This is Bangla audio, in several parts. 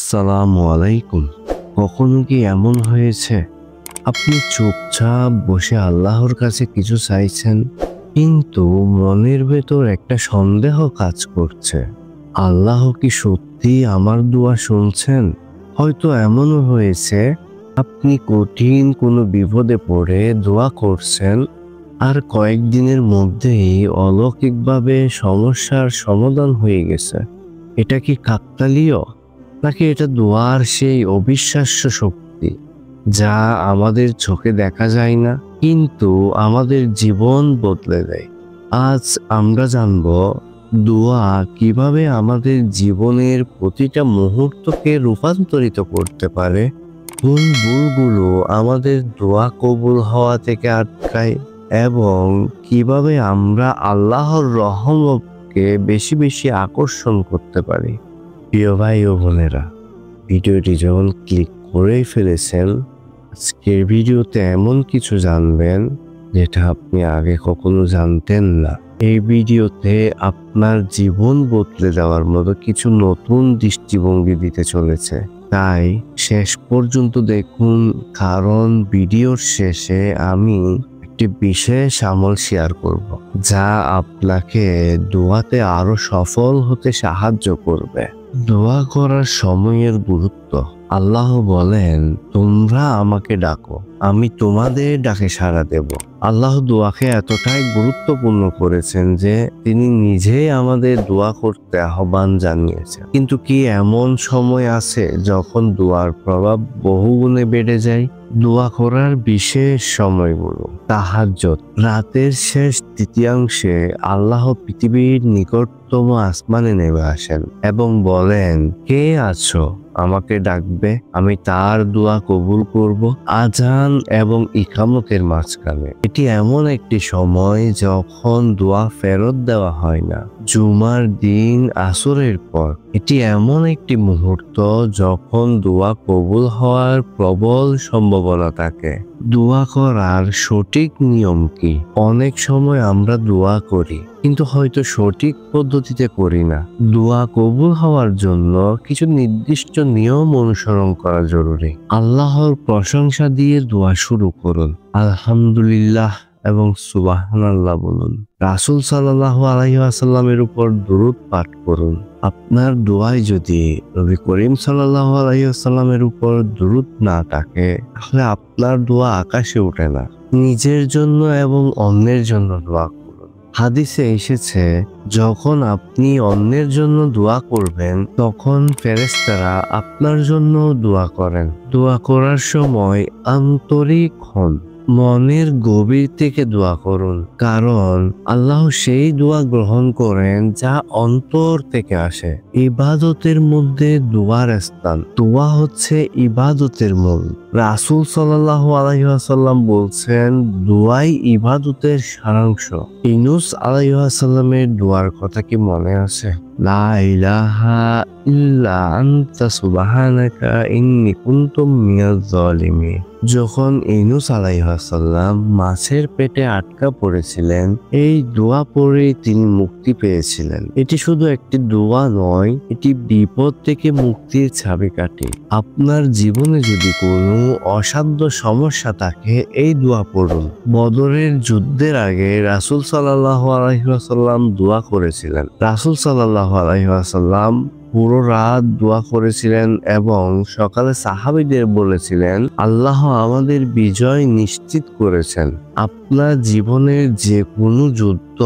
আসসালামু আলাইকুম। কখনো কি এমন হয়েছে আপনি চুপচাপ বসে আল্লাহর কাছে কিছু চাইছেন, কিন্তু মনের ভেতর একটা সন্দেহ কাজ করছে, আল্লাহ কি সত্যি আমার দোয়া শুনছেন? হয়তো এমনও হয়েছে আপনি কঠিন কোনো বিপদে পড়ে দোয়া করছেন, আর কয়েকদিনের মধ্যেই অলৌকিকভাবে সমস্যার সমাধান হয়ে গেছে। এটা কি কাকতালীয়, নাকি এটা দোয়ার সেই অবিশ্বাস্য শক্তি যা আমাদের চোখে দেখা যায় না কিন্তু আমাদের জীবন বদলে দেয়? আজ আমরা জানব দোয়া কিভাবে আমাদের জীবনের প্রতিটা মুহূর্তকে রূপান্তরিত করতে পারে, কোন ভুলগুলো আমাদের দোয়া কবুল হওয়া থেকে আটকায়, এবং কিভাবে আমরা আল্লাহর রহমতকে বেশি বেশি আকর্ষণ করতে পারি। প্রিয় ভাই ও বোনেরা, ভিডিওটি যখন ক্লিক করেই ফেলেছেন, আজকের ভিডিওতে এমন কিছু জানবেন যেটা আপনি আগে কখনো জানতেন না। এই ভিডিওতে আপনার জীবন বদলে দেওয়ার মতো কিছু নতুন দৃষ্টিভঙ্গি দিতে চলেছে, তাই শেষ পর্যন্ত দেখুন, কারণ ভিডিওর শেষে আমি একটি বিশেষ আমল শেয়ার করব যা আপনাকে দোয়াতে আরো সফল হতে সাহায্য করবে। দোয়া করার সময়ের গুরুত্ব। আল্লাহ বলেন, তোমরা আমাকে ডাকো, আমি তোমাদের ডাকে সাড়া দেব। আল্লাহ দোয়াকে এতটাই গুরুত্বপূর্ণ করেছেন যে তিনি নিজেই আমাদের দোয়া করতে আহ্বান জানিয়েছেন। কিন্তু কি এমন সময় আছে যখন দোয়ার প্রভাব বহুগুণে বেড়ে যায়? দোয়া করার বিশেষ সময়গুলো। তাহাজ্জুদ, রাতের শেষ তৃতীয়াংশে আল্লাহ পৃথিবীর নিকটতম আসমানে নেমে আসেন এবং বলেন, কে আছো, আমাকে ডাকবে, আমি তার দোয়া কবুল করব। আজান এবং ইকামতের মাঝখানে এটি এমন একটি সময় যখন দোয়া ফেরত দেওয়া হয় না। জুমার দিন আসরের পর এটি এমন একটি মুহূর্ত যখন দোয়া কবুল হওয়ার প্রবল সম্ভাবনা থাকে। দোয়া করার সঠিক নিয়ম কি? অনেক সময় আমরা দোয়া করি কিন্তু হয়তো সঠিক পদ্ধতিতে করি না। দোয়া কবুল হওয়ার জন্য কিছু নির্দিষ্ট নিয়ম অনুসরণ করা জরুরি। আল্লাহর প্রশংসা দিয়ে দোয়া শুরু করুন। আলহামদুলিল্লাহ এবং সুবহানাল্লাহ বলুন। রাসূল সাল্লাল্লাহু আলাইহি ওয়াসাল্লামের উপর দুরূদ পাঠ করুন। আপনার দোয়ায় যদি নবী করিম সাল্লাল্লাহু আলাইহি ওয়াসাল্লামের উপর দুরূদ না থাকে, তাহলে আপনার দোয়া আকাশে ওঠে না। নিজের জন্য এবং অন্যের জন্য দোয়া করুন। হাদিসে এসেছে, যখন আপনি অন্যের জন্য দোয়া করবেন তখন ফেরেশতারা আপনার জন্য দোয়া করেন। দোয়া করার সময় আন্তরিক হন, মনের গভীর থেকে দোয়া করুন, কারণ আল্লাহ সেই দোয়া গ্রহণ করেন যা অন্তর থেকে আসে। ইবাদতের মধ্যে দোয়ার স্থান। দোয়া হচ্ছে ইবাদতের মূল। রাসূল সাল্লাল্লাহু আলাইহি ওয়াসাল্লাম বলছেন, দোয়াই ইবাদতের সারাংশ। ইউনূস আলাইহিস সালামের দোয়ার কথা কি মনে আছে? লা ইলাহা ইল্লা আনতা সুবহানাকা ইন্নী কুনতু মিনাজ জালিমিন। যখন ইউনূস আলাইহিস সালাম মাছের পেটে আটকা পড়েছিলেন, এই দোয়া পড়েই তিনি মুক্তি পেয়েছিলেন। এটি শুধু একটি দোয়া নয়, এটি বিপদ থেকে মুক্তির চাবিকাঠি। আপনার জীবনে যদি কোনো অসাধ্য সমস্যা থাকে, এই দোয়া পড়ুন। বদরের যুদ্ধের আগে রাসূল সাল্লাল্লাহু আলাইহি ওয়াসাল্লাম দোয়া করেছিলেন। রাসূল সাল্লাল্লাহু আলাইহি ওয়াসাল্লাম পুরো রাত দোয়া করেছিলেন এবং সকালে সাহাবীদের বলেছিলেন, আল্লাহ আমাদের বিজয় নিশ্চিত করেছেন। আপনার জীবনের যে কোনো যুদ্ধ,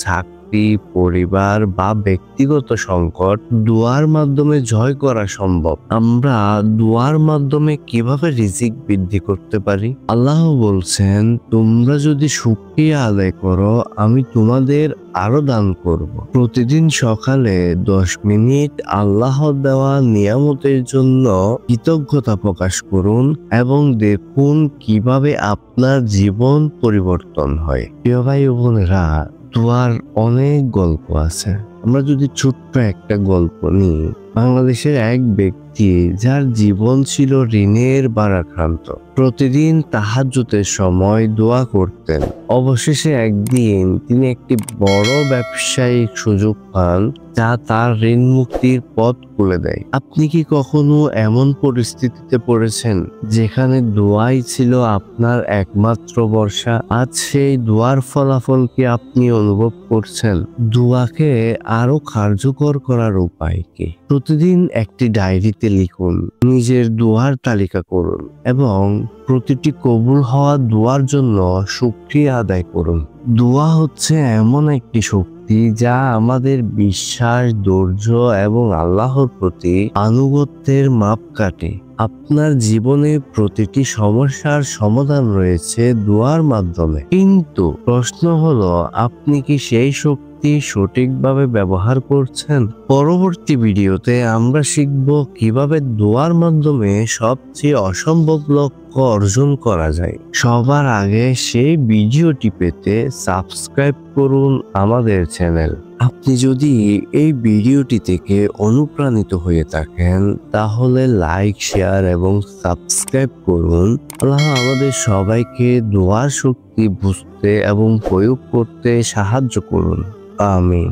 চাকরি, পরিবার বা ব্যক্তিগত সংকট দোয়ার মাধ্যমে জয় করা সম্ভব। আমরা দোয়ার মাধ্যমে কিভাবে রিজিক বৃদ্ধি করতে পারি? আল্লাহ বলছেন, তোমরা যদি শুকরিয়া আদায় করো, আমি তোমাদের আরো দান করব। প্রতিদিন সকালে 10 মিনিট আল্লাহ দেওয়া নিয়ামতের জন্য কৃতজ্ঞতা প্রকাশ করুন এবং দেখুন কিভাবে আপনার জীবন পরিবর্তন হয়। প্রিয় ভাই ও বোনেরা, দোয়ার অনেক গল্প আছে। আমরা যদি ছোট্ট একটা গল্প নিই, বাংলাদেশের এক ব্যক্তি যার জীবন ছিল ঋণের ভারাক্রান্ত। প্রতিদিন তাহাজ্জুদের সময় দোয়া করতেন। অবশেষে একদিন তিনি একটি বড় ব্যবসায়িক সুযোগ পান, যা তার ঋণ মুক্তির পথ খুলে দেয়। আপনি কি কখনো এমন পরিস্থিতিতে পড়েছেন যেখানে দোয়াই ছিল আপনার একমাত্র ভরসা? আজ সেই দোয়ার ফলাফল কি আপনি অনুভব করছেন? দোয়াকে আরো কার্যকর করার উপায় কি? প্রতিদিন একটি ডায়েরিতে লিখুন, নিজের দোয়ার তালিকা করুন এবং প্রতিটি কবুল হওয়া দোয়ার জন্য শুকরিয়া আদায় করুন। দোয়া হচ্ছে এমন একটি শক্তি যা আমাদের বিশ্বাস, ধৈর্য এবং আল্লাহর প্রতি আনুগত্যের মাপকাঠি। আপনার জীবনে প্রতিটি সমস্যার সমাধান রয়েছে দোয়ার মাধ্যমে, কিন্তু প্রশ্ন হলো আপনি কি সেই শক্তি সঠিকভাবে ব্যবহার করছেন? পরবর্তী ভিডিওতে আমরা শিখব কিভাবে দোয়ার মাধ্যমে সবচেয়ে অসম্ভব লক্ষ্য অর্জন করা যায়। সবার আগে সেই ভিডিওটি পেতে সাবস্ক্রাইব করুন আমাদের চ্যানেল। আপনি যদি এই ভিডিওটি থেকে অনুপ্রাণিত হয়ে থাকেন তাহলে লাইক, শেয়ার এবং সাবস্ক্রাইব করুন। আল্লাহ আমাদের সবাইকে দোয়ার শক্তি বুঝতে এবং প্রয়োগ করতে সাহায্য করুন। আমিন।